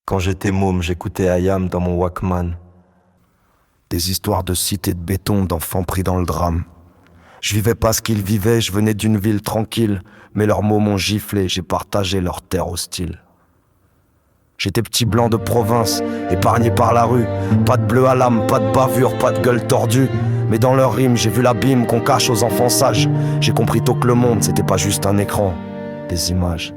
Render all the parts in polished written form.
Quand j'étais môme, j'écoutais Ayam dans mon Walkman. Des histoires de cité de béton, d'enfants pris dans le drame. Je vivais pas ce qu'ils vivaient, je venais d'une ville tranquille, mais leurs mots m'ont giflé, j'ai partagé leur terre hostile. J'étais petit blanc de province, épargné par la rue. Pas de bleu à l'âme, pas de bavure, pas de gueule tordue. Mais dans leurs rimes, j'ai vu l'abîme qu'on cache aux enfants sages. J'ai compris tôt que le monde, c'était pas juste un écran, des images.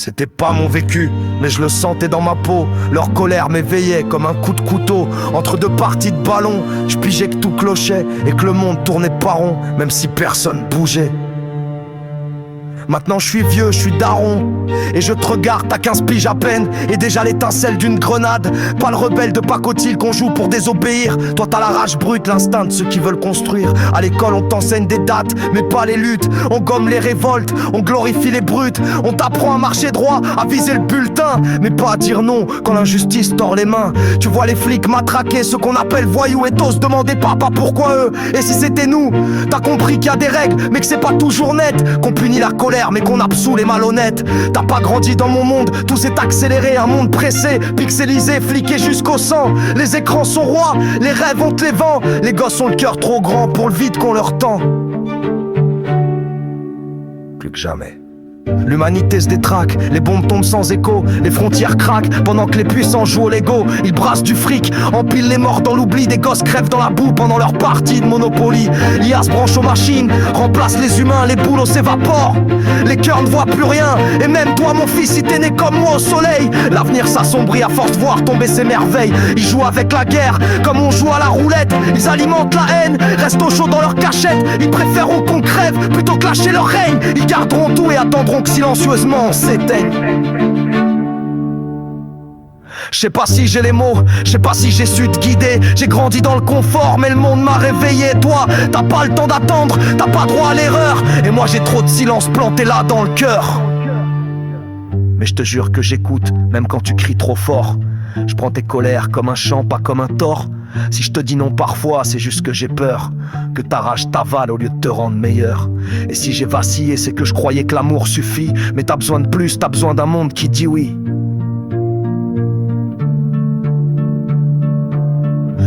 C'était pas mon vécu, mais je le sentais dans ma peau. Leur colère m'éveillait comme un coup de couteau. Entre deux parties de ballon, je pigeais que tout clochait et que le monde tournait pas rond, même si personne bougeait. Maintenant je suis vieux, je suis daron. Et je te regarde, t'as 15 piges à peine. Et déjà l'étincelle d'une grenade. Pas le rebelle de pacotille qu'on joue pour désobéir. Toi t'as la rage brute, l'instinct de ceux qui veulent construire. À l'école on t'enseigne des dates, mais pas les luttes. On gomme les révoltes, on glorifie les brutes. On t'apprend à marcher droit, à viser le bulletin, mais pas à dire non quand l'injustice tord les mains. Tu vois les flics matraquer ceux qu'on appelle voyous. Et t'oses demander papa pourquoi eux. Et si c'était nous, t'as compris qu'il y a des règles, mais que c'est pas toujours net. Qu'on punit la colère mais qu'on absout les malhonnêtes. T'as pas grandi dans mon monde, tout s'est accéléré. Un monde pressé, pixelisé, fliqué jusqu'au sang. Les écrans sont rois, les rêves ont les vents. Les gosses ont le cœur trop grand pour le vide qu'on leur tend. Plus que jamais l'humanité se détraque, les bombes tombent sans écho, les frontières craquent pendant que les puissants jouent au Lego. Ils brassent du fric, empilent les morts dans l'oubli. Des gosses crèvent dans la boue pendant leur partie de Monopoly. L'IA se branche aux machines, remplace les humains, les boulots s'évaporent. Les cœurs ne voient plus rien, et même toi mon fils si t'es né comme moi au soleil. L'avenir s'assombrit à force de voir tomber ses merveilles. Ils jouent avec la guerre, comme on joue à la roulette. Ils alimentent la haine, restent au chaud dans leur cachette. Ils préféreront qu'on crève plutôt que lâcher leur règne. Ils garderont tout et attendront que silencieusement on s'éteigne. Je sais pas si j'ai les mots, je sais pas si j'ai su te guider. J'ai grandi dans le confort mais le monde m'a réveillé. Toi, t'as pas le temps d'attendre, t'as pas droit à l'erreur. Et moi j'ai trop de silence planté là dans le cœur. Mais je te jure que j'écoute, même quand tu cries trop fort. Je prends tes colères comme un chant, pas comme un tort. Si je te dis non parfois, c'est juste que j'ai peur que ta rage t'avale au lieu de te rendre meilleur. Et si j'ai vacillé, c'est que je croyais que l'amour suffit. Mais t'as besoin de plus, t'as besoin d'un monde qui dit oui.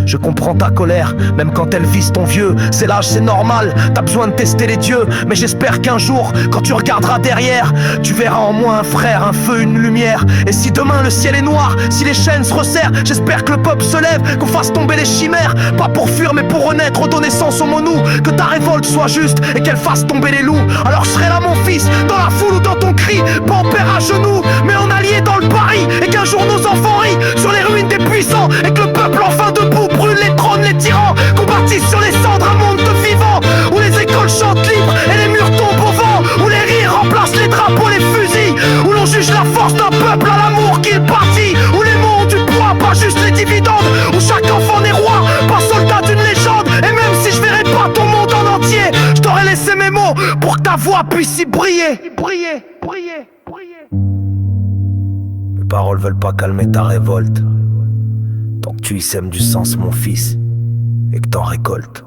Je comprends ta colère, même quand elle vise ton vieux. C'est l'âge, c'est normal, t'as besoin de tester les dieux. Mais j'espère qu'un jour, quand tu regarderas derrière, tu verras en moi un frère, un feu, une lumière. Et si demain le ciel est noir, si les chaînes se resserrent, j'espère que le peuple se lève, qu'on fasse tomber les chimères. Pas pour fuir mais pour renaître, redonner sens au mot nous. Que ta révolte soit juste et qu'elle fasse tomber les loups. Alors je serai là mon fils, dans la foule ou dans ton cri. Pas en père à genoux, mais en allié dans le pari. Et qu'un jour nos enfants rient sur les ruines des puissants. Et que le peuple enfin debout brûle les trônes, les tyrans. Qu'on bâtisse sur les cendres un monde de vivants. Où les écoles chantent libres et les murs tombent au vent. Où les rires remplacent les drapeaux, les fusils. Où l'on juge la force d'un peuple à l'amour qu'il partit. Où les mots ont du poids, pas juste les dividendes. Où chaque enfant n'est roi, pas soldat d'une légende. Et même si je verrais pas ton monde en entier, je t'aurais laissé mes mots pour que ta voix puisse y briller. Briller, briller, briller. Mes paroles veulent pas calmer ta révolte. Tant que tu y sèmes du sens mon fils, et que t'en récoltes.